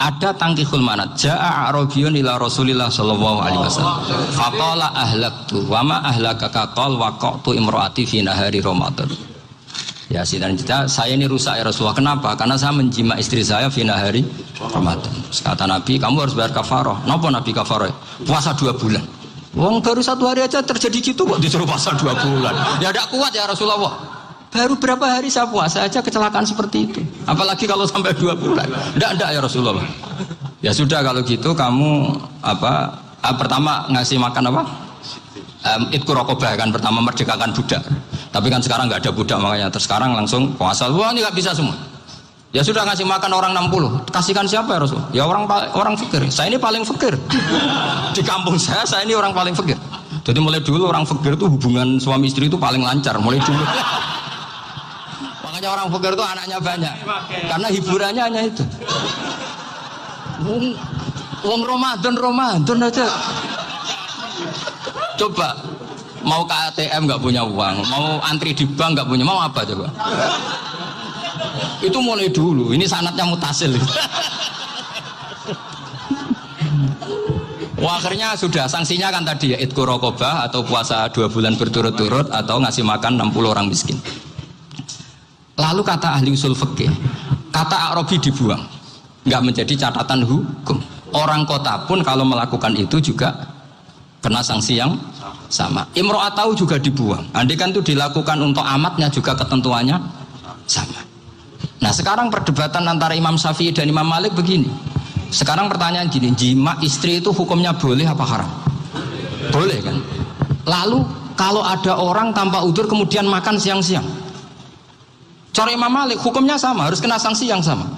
Ada tangkihul manat. Ja'a a'rabiyun ila Rasulillah sallallahu alaihi wasallam. Faqala ahlaktu wa ma ahlakaka qal waqa'tu imraati fi nahari Ramadan. Ya dan saya ini rusak ya Rasulullah. Kenapa? Karena saya menjima istri saya fina hari Ramadan. Kata Nabi, kamu harus bayar kafarah. Kenapa Nabi kafarah? Puasa 2 bulan. Wong baru 1 hari aja terjadi gitu kok disuruh puasa 2 bulan. Ya tidak kuat ya Rasulullah. Baru berapa hari saya puasa aja kecelakaan seperti itu. Apalagi kalau sampai 2 bulan. Tidak ya Rasulullah. Ya sudah kalau gitu kamu pertama ngasih makan apa? Itku rokobah kan, pertama merdekakan budak. Tapi kan sekarang nggak ada budak, makanya terus sekarang langsung puasa. Wah ini nggak bisa semua. Ya sudah ngasih makan orang 60. Kasihkan siapa ya Rasul? Ya orang fakir. Saya ini paling fakir di kampung saya ini orang paling fakir. Jadi mulai dulu orang fakir itu hubungan suami istri itu paling lancar mulai dulu. Makanya orang fakir itu anaknya banyak karena hiburannya hanya itu. Wong Ramadan aja. Coba mau ke ATM nggak punya uang, mau antri di bank nggak punya, mau apa coba? Itu mulai dulu. Ini sanatnya mutasil. Wah, akhirnya sudah sanksinya kan tadi ya itqu raqabah atau puasa 2 bulan berturut-turut atau ngasih makan 60 orang miskin. Lalu kata ahli usul fikih, kata Arabi dibuang, nggak menjadi catatan hukum. orang kota pun kalau melakukan itu juga kena sanksi yang sama. Imro'atahu juga dibuang. Andai kan itu dilakukan untuk amatnya juga ketentuannya sama. Nah sekarang perdebatan antara Imam Syafi'i dan Imam Malik begini. Sekarang pertanyaan gini, jima istri itu hukumnya boleh apa haram? Boleh kan? Lalu kalau ada orang tanpa udzur kemudian makan siang-siang, cara Imam Malik hukumnya sama, harus kena sanksi yang sama.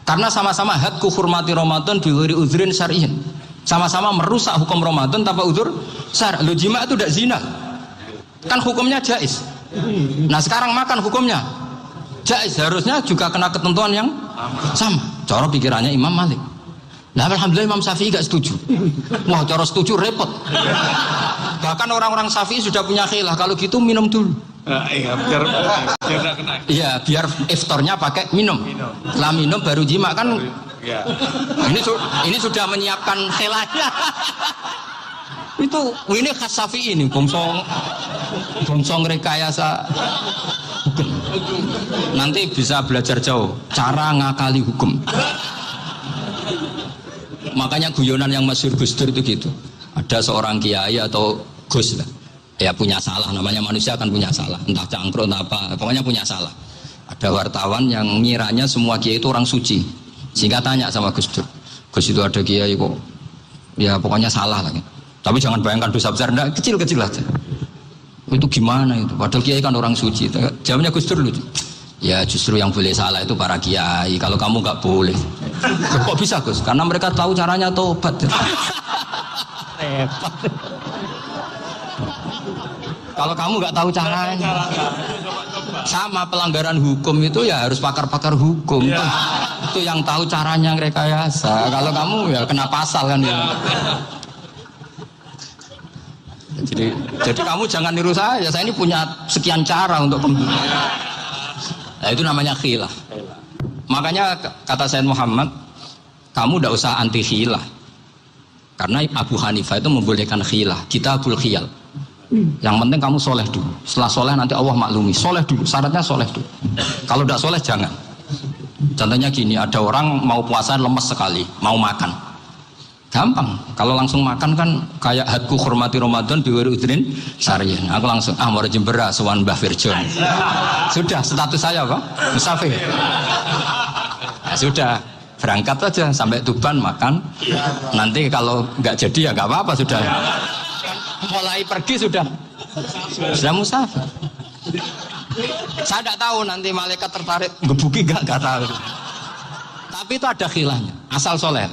Karena sama-sama hadku hurmati Ramadan bighairi udzrin syar'iyyin. Sama-sama merusak hukum Ramadan tanpa udzur syar'. Lo jima itu tidak zina. Kan hukumnya jaiz. Nah sekarang makan hukumnya jaiz, harusnya juga kena ketentuan yang sama. Cara pikirannya Imam Malik. Nah alhamdulillah Imam Syafi'i gak setuju. Wah cara setuju repot. Bahkan orang-orang Syafi'i sudah punya khilaf, kalau gitu minum dulu. Iya, biar tidak kena. Iya, biar iftarnya pakai minum. Setelah minum baru jima kan. Ya. Ini sudah menyiapkan khilafnya. Ini khas Syafi'i ini, bongsong rekayasa hukum. Nanti bisa belajar jauh cara ngakali hukum. Makanya guyonan yang masyhur Gus Dur itu gitu. Ada seorang kiai atau Gus lah, ya punya salah, namanya manusia kan punya salah, entah cangkruk entah apa, pokoknya punya salah. Ada wartawan yang ngiranya semua kiai itu orang suci, sehingga tanya sama Gus Dur, Gus itu ada kiai kok, ya pokoknya salah lagi. Tapi jangan bayangkan dosa besar, enggak, kecil-kecil aja. Itu gimana itu? Padahal kiai kan orang suci. Jawabnya Gus Dur lucu. Ya justru yang boleh salah itu para kiai. Kalau kamu nggak boleh. Kok bisa Gus? Karena mereka tahu caranya tobat. Kalau kamu nggak tahu caranya, sama pelanggaran hukum itu ya harus pakar-pakar hukum. Itu yang tahu caranya rekayasa. Kalau kamu ya kena pasal kan ya. Jadi kamu jangan niru saya ini punya sekian cara untuk nah, itu namanya khilaf. Makanya kata Sayyid Muhammad, kamu tidak usah anti khilaf, karena Abu Hanifah itu membolehkan khilaf, kitabul khiyal. Yang penting kamu soleh dulu, setelah soleh nanti Allah maklumi. Soleh dulu, syaratnya soleh dulu. Kalau tidak soleh jangan. Contohnya gini, ada orang mau puasa lemes sekali, mau makan, gampang. Kalau langsung makan kan kayak hadku hormati Ramadan bighairi udzrin syar'iyyin. Aku langsung mau jembera sowan Mbah Firjon. Sudah status saya apa? Musafir. Ya sudah, berangkat aja sampai Tuban makan. Nanti kalau nggak jadi ya nggak apa-apa sudah. Mulai pergi sudah musafir. Saya tidak tahu nanti malaikat tertarik ngebuki nggak tahu. Tapi itu ada khilafnya. Asal soleh.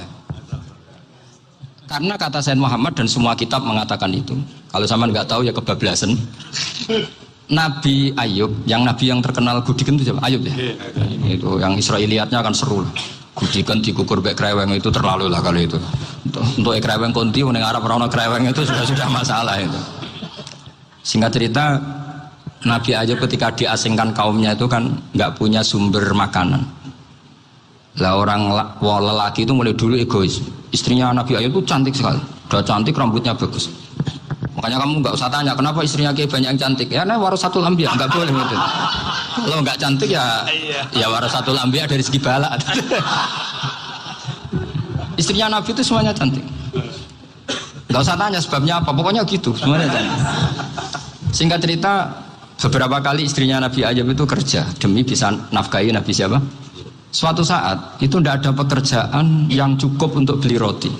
Karena kata Sayyid Muhammad dan semua kitab mengatakan itu. Kalau sama nggak tahu ya kebablasan. Nabi Ayub, nabi yang terkenal Gudiken itu siapa? Ayub ya. Itu yang Israiliyatnya akan seru. Gudiken dikukur bek kreweng itu terlalu lah kalau itu. Untuk kreweng konti, meneng Arab orang kreweng itu sudah masalah itu. Singkat cerita, Nabi Ayub ketika diasingkan kaumnya itu kan nggak punya sumber makanan. Lah orang lelaki itu mulai dulu egois. Istrinya Nabi Ayub itu cantik sekali, udah cantik, rambutnya bagus. Makanya kamu nggak usah tanya kenapa istrinya kayak banyak yang cantik. Ya, nah warasatul anbiya nggak boleh gitu. Kalau nggak cantik ya warasatul anbiya dari segi balak. Istrinya Nabi itu semuanya cantik. Nggak usah tanya sebabnya apa, pokoknya gitu, semuanya cantik. Singkat cerita, beberapa kali istrinya Nabi Ayub itu kerja demi bisa nafkahi Nabi siapa? Suatu saat itu tidak ada pekerjaan yang cukup untuk beli roti.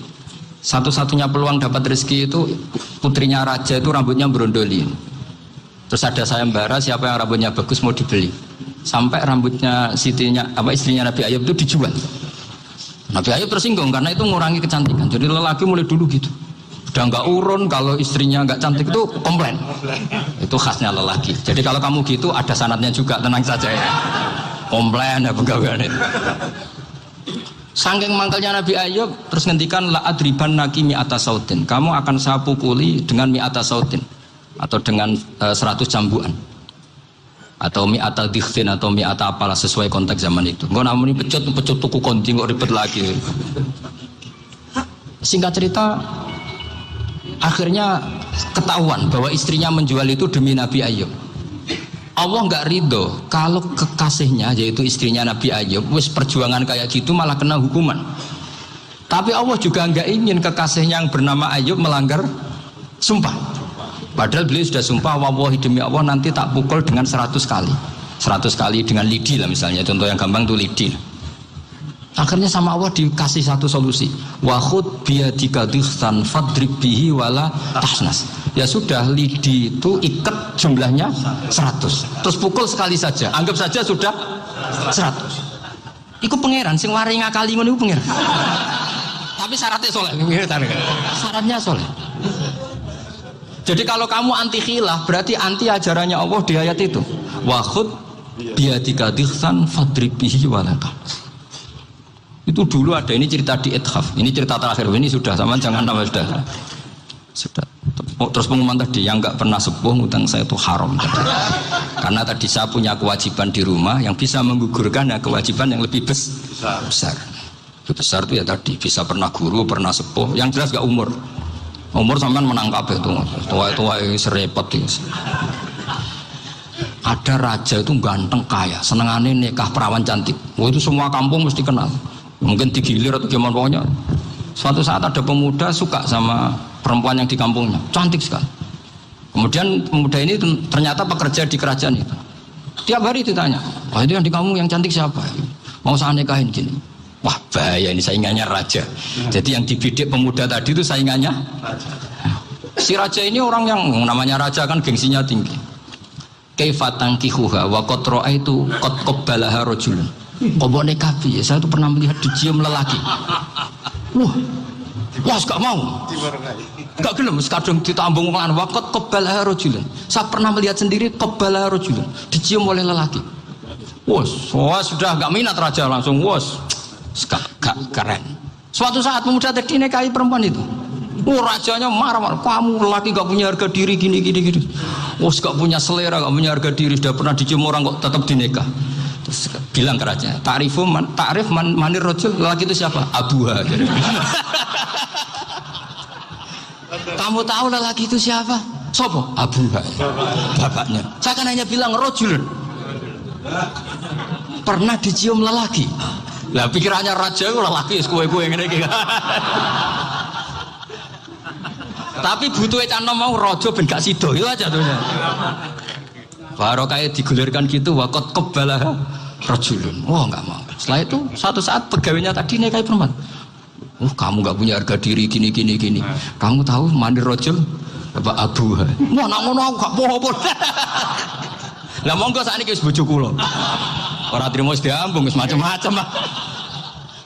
Satu-satunya peluang dapat rezeki itu putrinya raja itu rambutnya berondolin. Terus ada sayembara siapa yang rambutnya bagus mau dibeli. Sampai rambutnya istrinya Nabi Ayub itu dijual. Nabi Ayub tersinggung karena itu mengurangi kecantikan. Jadi lelaki mulai dulu gitu. Udah nggak urun kalau istrinya nggak cantik itu komplain. Itu khasnya lelaki. Jadi kalau kamu gitu ada sanadnya juga, tenang saja ya. Komplain ya pegawaian itu. Saking mangkalnya Nabi Ayub terus ngendikan la adriban naki mi'ata sautin. Kamu akan saya pukuli dengan mi'ata sautin atau dengan 100 cambuan. Atau mi'ata dikhtin atau mi'ata apalah sesuai konteks zaman itu. Enggak namun ini pecut tuku konti kok ribet lagi. Singkat cerita akhirnya ketahuan bahwa istrinya menjual itu demi Nabi Ayub. Allah nggak ridho kalau kekasihnya yaitu istrinya Nabi Ayub wis perjuangan kayak gitu malah kena hukuman. Tapi Allah juga enggak ingin kekasihnya yang bernama Ayub melanggar sumpah. Padahal beliau sudah sumpah, wallahi demi Allah nanti tak pukul dengan 100 kali. 100 kali dengan lidi lah misalnya, contoh yang gampang tuh lidi. Akhirnya sama Allah dikasih satu solusi. Wa khud biyadika dighsan fadrib bihi wala tahnas. Ya sudah, lidi itu ikat jumlahnya 100. Terus pukul sekali saja. Anggap saja sudah 100. Iku pangeran sing wari ngakali ngono iku pangeran. Tapi syaratnya soleh. Syaratnya soleh. Jadi kalau kamu anti khilaf berarti anti ajarannya Allah di ayat itu. Wa khud biyadika dighsan fadrib bihi wala tahnas. Itu dulu ada, ini cerita di Ithaf, ini cerita terakhir, ini sudah sama, jangan nama sudah. Terus pengumuman tadi, yang nggak pernah sepuh ngutang saya itu haram tadi. Karena tadi saya punya kewajiban di rumah yang bisa menggugurkan ya kewajiban yang lebih besar. Lebih besar itu ya tadi, bisa pernah guru, pernah sepuh, yang jelas nggak umur. Umur sampean menang kabeh tuh, tua-tua serepot itu. Ada raja itu ganteng kaya, senengannya nikah perawan cantik. Oh, itu semua kampung mesti kenal. Mungkin digilir atau gimana pokoknya. Suatu saat ada pemuda suka sama perempuan yang di kampungnya, cantik sekali. Kemudian pemuda ini ternyata pekerja di kerajaan itu. Tiap hari ditanya, wah itu yang di kampung yang cantik siapa? Mau saya nikahin gini. Wah bahaya, ini saingannya raja. Jadi yang dibidik pemuda tadi itu saingannya raja. Si raja ini orang yang namanya raja kan gengsinya tinggi. Kaifa tankihuha wa qad ra'aitu qad qabbalaha rajulun. Kobone kabi, saya tuh pernah melihat dicium lelaki. Wah, gak mau. Gak gelem, kadang ditambung dengan wakot qabbalaha rajulun. Saya pernah melihat sendiri qabbalaha rajulun, dicium oleh lelaki. Wah, sudah gak minat raja langsung. Gak keren. Suatu saat pemuda tadi nikahi perempuan itu. Rajanya marah-marah, kamu lelaki gak punya harga diri gini. Gak punya selera, gak punya harga diri, sudah pernah dicium orang kok tetap dinikah. Terus bilang ke raja, takrif manir rajul, lelaki itu siapa? Abuha. Kamu tahu lelaki itu siapa? Sopo? Abuha. Bapaknya. Saya kan hanya bilang rajul. Pernah dicium lelaki. Lah pikirannya raja itu lelaki kue-kue ngene iki. Tapi butuhe can mau raja ben gak sida itu aja tuh. Baru kayak digulirkan gitu, wakot kebalah rajulun. Wah nggak mau. Setelah itu suatu saat pegawainya tadi nikahi perempuan. Kamu nggak punya harga diri gini. Kamu tahu mandir rajul apa abuha? Wah nak ngono aku gak apa-apa. Lah monggo sakniki wis bojo kula. Ora trimo wis diambung wis macam-macam.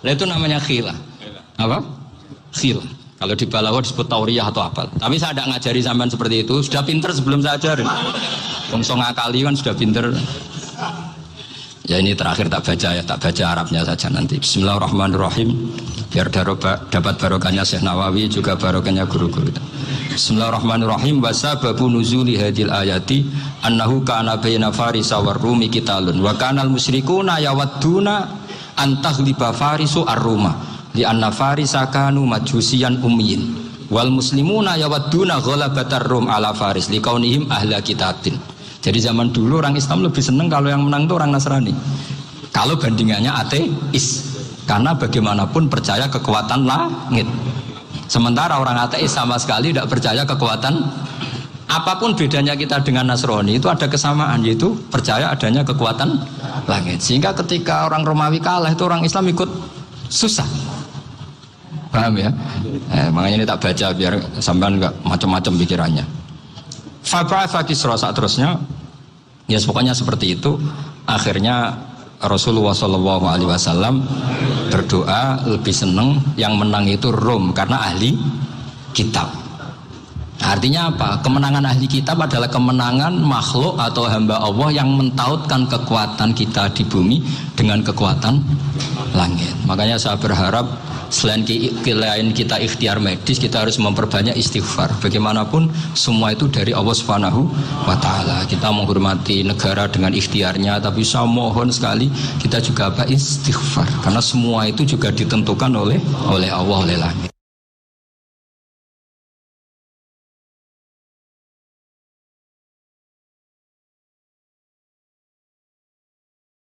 Lah itu namanya khilah. Apa? Khilah. Kalau di Balawa disebut tauriyah atau apa. Tapi saya tidak ngajari sampean seperti itu. Sudah pinter sebelum saya ajarin. Bongso ngakali kan sudah pinter. Ya ini terakhir tak baca Arabnya saja nanti. Bismillahirrahmanirrahim. Biar dapat barokahnya Syekh Nawawi juga barokahnya guru-guru kita. Bismillahirrahmanirrahim. Wasababu nuzuli hadil ayati annahu kana baina farisa war rumi qitalun wa kanal musyrikuna yawadduna antaghliba farisu ar-ruma. Li anna farisa kanu majusiyan ummiyin wal muslimuna yawadduna ghalabatar rum ala faris liqaunihim ahla kitabin. Jadi zaman dulu orang Islam lebih senang kalau yang menang itu orang Nasrani. Kalau bandingannya ateis. Karena bagaimanapun percaya kekuatan langit. Sementara orang ateis sama sekali tidak percaya kekuatan. Apapun bedanya kita dengan Nasrani itu ada kesamaan, yaitu percaya adanya kekuatan langit. Sehingga ketika orang Romawi kalah itu orang Islam ikut susah. Paham ya? Makanya ini tak baca biar sampean enggak macam-macam pikirannya. Fab'atha Kisra saat terusnya, ya pokoknya seperti itu. Akhirnya Rasulullah SAW berdoa lebih senang yang menang itu Rom karena ahli kitab. Artinya apa? Kemenangan ahli kitab adalah kemenangan makhluk atau hamba Allah yang mentautkan kekuatan kita di bumi dengan kekuatan langit. Makanya saya berharap selain kita ikhtiar medis, kita harus memperbanyak istighfar. Bagaimanapun semua itu dari Allah Subhanahu wa ta'ala. Kita menghormati negara dengan ikhtiarnya, tapi saya mohon sekali kita juga istighfar, karena semua itu juga ditentukan oleh Allah, oleh langit.